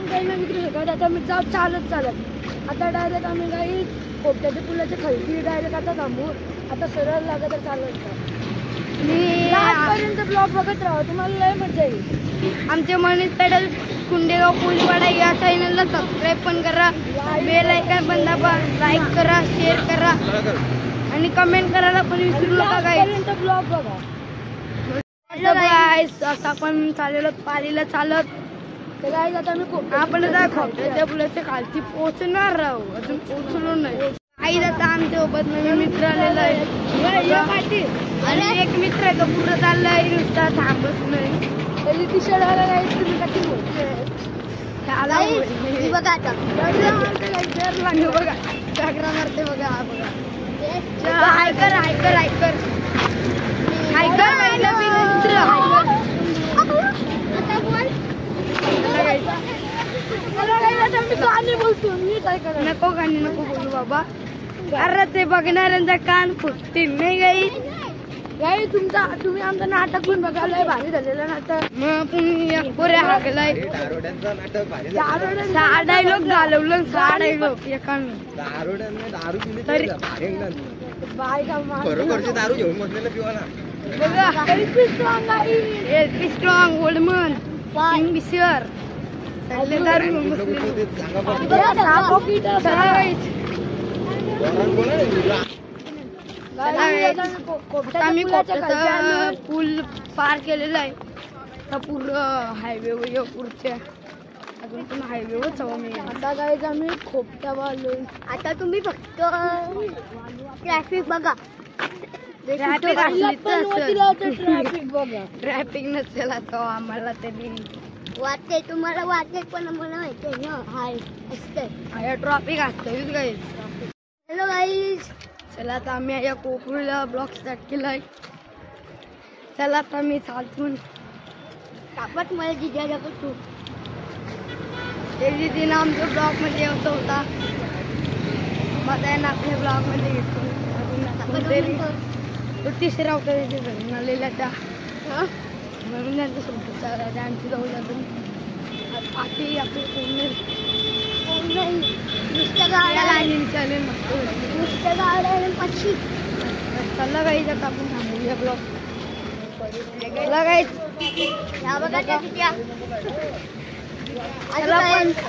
पण काही ना मित्र सकाळी आता आम्ही जाऊ चालत आता डायरेक्ट आम्ही काही पोपट्याच्या पुलाच्या खालती डायरेक्ट आता थांबू आता सरळ लागत तर चालत आजपर्यंत ब्लॉग बघत राहा तुम्हाला लय मजा येईल. आमचे मनीष पेडल कुंडेगाव कोळीवाडा या चॅनलला सबस्क्राईब पण करा, बेल आयकॉन पण दाबा, लाईक करा, शेअर करा आणि कमेंट करायला पण विसरू नका. गाईस ब्लॉग बघा. गाईस आता आपण चाललेलो पालीला चालत तर गाईस आता आपण खोपट्याच्या पुलाच्या खालती पोहोचणार राहू, अजून पोहोचलो नाही. आई आता आमच्या सोबत नवीन मित्र आलेला आहे आणि एक मित्र आहे तो पुढे चाललाय नुसता थांबच नाही. पहिली टी शर्ट आला नाही तुम्ही कधी बोलते बघा बघा घागरा मारते बघा. हा बघा हायकर हायकर हायकर हायकर मित्र गाणी बोलतो मी काय करा नको गाणी नको बोलू बाबा. अरे ते बघणाऱ्यांचा कान फुटतील नाही गाई. गाई तुम्ही आमचं नाटक पण बघायला भारी झालेलं नाटक. मग तुम्ही पुऱ्या हागलाय 6 डायलॉग घालवलं 6 डायलॉग एकाने तरी बाय का दारू घेऊन बसलेलं पिवाला बघा. एलपी स्ट्रॉंग ओल्डमन किंगफिशर दारू घेऊन आम्ही पूल पार केलेला आहे. पूर्ण हायवे पुढच्या अजून पण हायवेवरच हवं मी. आता काय आम्ही खोपट्यावर आलोय. आता तुम्ही फक्त ट्रॅफिक बघा. ट्रॅफिक बघा. ट्रॅफिक नसेल आता आम्हाला तरी वाटते तुम्हाला वाटते पण मला माहिती आहे ना हाय असते ट्रॅफिक असतं गाईज. हॅलो गाईज चला आता आम्ही या कोपरीला ब्लॉग स्टार्ट केलाय. चला आता मी चालतून कापत मला जिजाला तू एक दिन आमच्या ब्लॉग मध्ये असं होता माझा आपल्या ब्लॉग मध्ये घेतो तो तिसरा होता तिथे घरून आलेला त्या म्हणून त्यांचं सोबत आमची जाऊ जातो आपली नुसत्या गाड्या चालेल नुसत्या गाड्या पक्षी. चला गाईच आता आपण थांबूया ब्लॉग. चला गाईच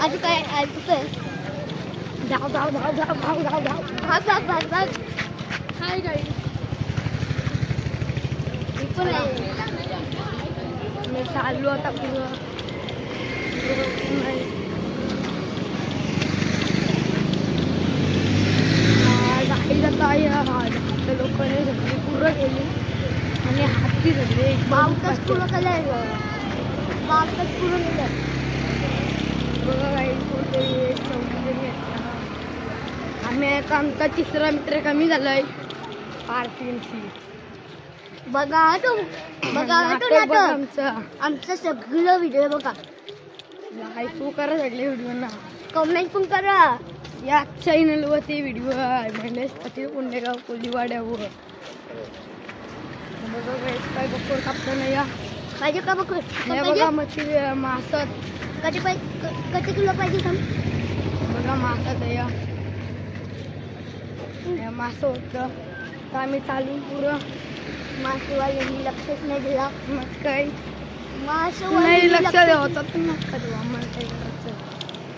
आधी काय ऐकतोय धाव धाव धाव धाव धाव धाव धाव धाव धाव धाव. हाय गाईज मी चाललो आता पुढं लोकांनी सगळी पुरं गेली आणि हाती सगळे बावटच पुरं केलं बावटच पुरं गेलं बघा काही चौकी. आम्ही आता आमचा तिसरा मित्र कमी झालाय पार्टींची बघा. तो बघा आमचं सगळं व्हिडिओ बघा. लाईक करा सगळे व्हिडिओना, कमेंट पण करा. या चॅनलवर ते व्हिडिओ आहे मनीष पेडल कुंडेगाव कोळीवाड्यावर. बघा काय बघतो कापताना या पाहिजे का बघ बघा मच्छी मासत कधी किलो पाहिजे सांग. बघा मासत या मासं होतं तर आम्ही चालून पुरं मासवाल्यांनी लक्षच नाही दिला. मग काही मासं नाही लक्ष द्यावं तर नका देऊ आम्हाला काही करायचं.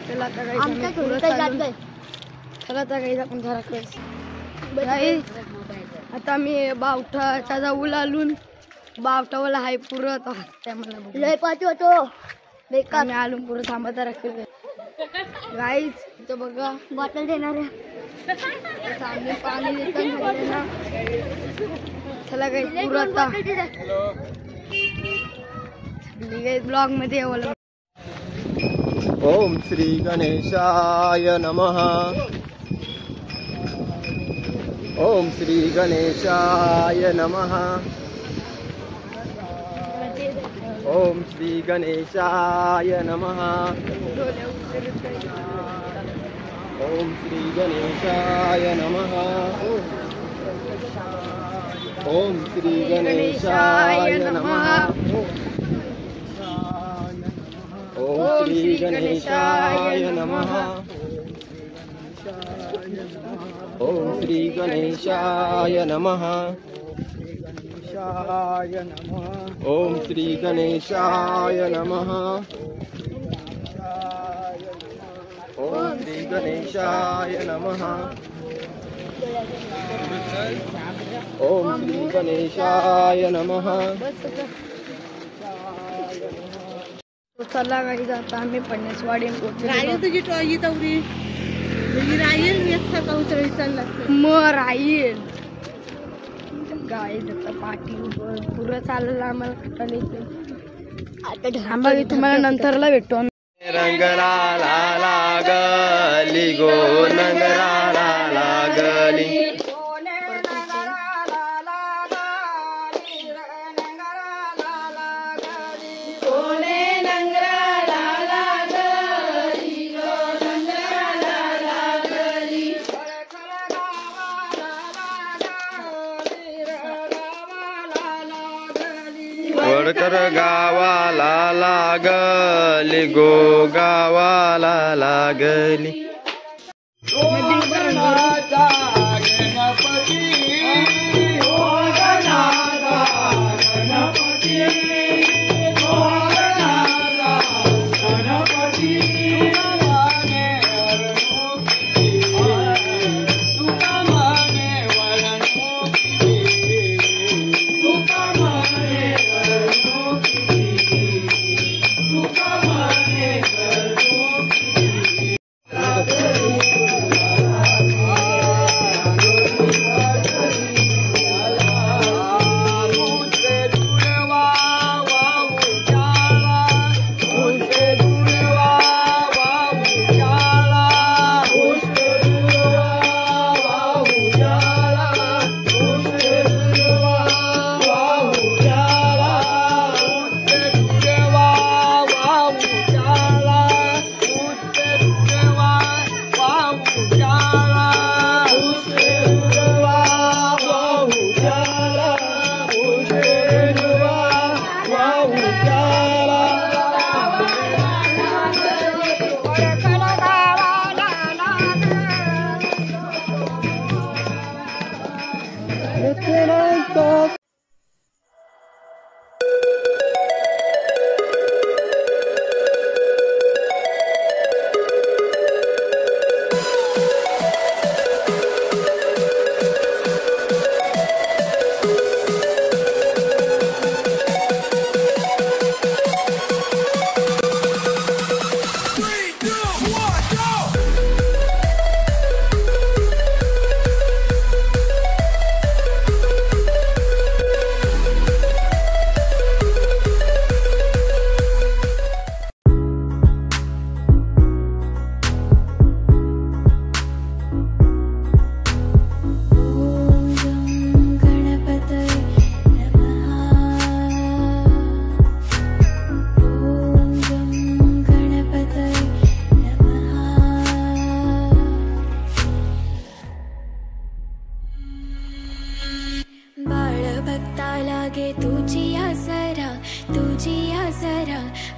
चला आता काही चला आता काही आपण घराकडे आता मी बावठाच्या जाऊन आलून बावठावाला हाय पुरत मला लय पाठवतो बेकार. मी आलून पुरं थांबत राखील गाईज. इथं बघा बॉटल देणार आहे पाणी देतात ना. चला गाईज पुरं आता ब्लॉग मध्ये यावं. ओम श्री गणेशाय नमः. ओम श्री गणेशाय नमः. ओम श्री गणेशाय नमः. ओम श्री गणेशाय नमः. ओम श्री गणेशाय नमः. ओम श्री गणेशाय नमः ओम श्री गणेशाय नमः ओम श्री गणेशाय नमः ओम श्री गणेशाय नमः ओम श्री गणेशाय नमः चला काही जाता आम्ही पन्नासवाडी राहील तुझी टॉयी तवरी राहील मी एकटा कवतळी चालला मग राहील गाय जाता पाठी पुरं चाललं आम्हाला कटाला येते आता थांबा तुम्हाला नंतरला भेटतो रंगला लागली गो नंगला लागली वडकर गावाला लागली गो गावाला लागली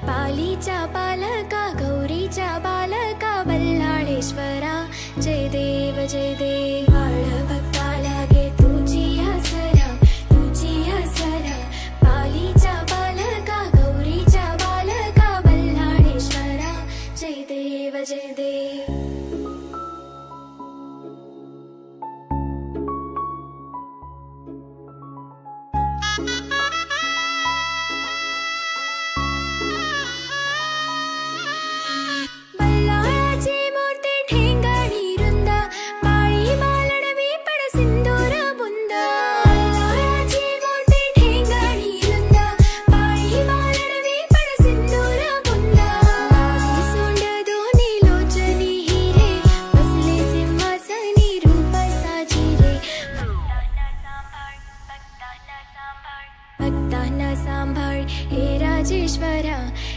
पालीच्या बालका गौरीच्या बालका बल्लाळेश्वरा जय देव बाळ भक्ताला गे तुझी आसरा पालीच्या बालका गौरीच्या बालका बल्लाळेश्वरा जय देव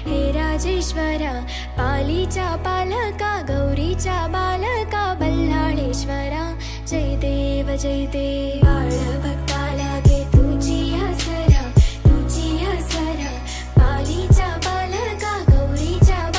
हे राजेश्वरा पालीच्या पालका गौरीच्या बालका बल्लाळेश्वरा जय देव बाळ भक्ताला गे तुझी आसरा पालीच्या बालका गौरीच्या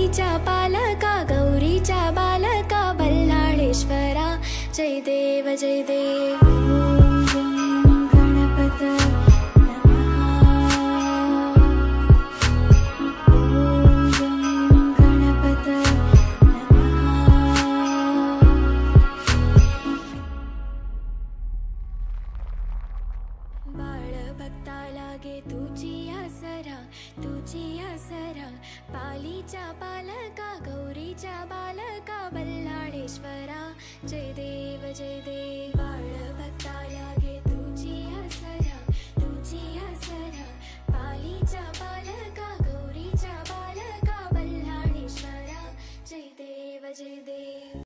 पालीच्या पालका गौरीच्या बालका बल्लाळेश्वरा जय देव जय देव ओम गणपत तुझी आसरा पालीच्या पालका गौरीच्या बालका बल्लाळेश्वरा जय देव जय देव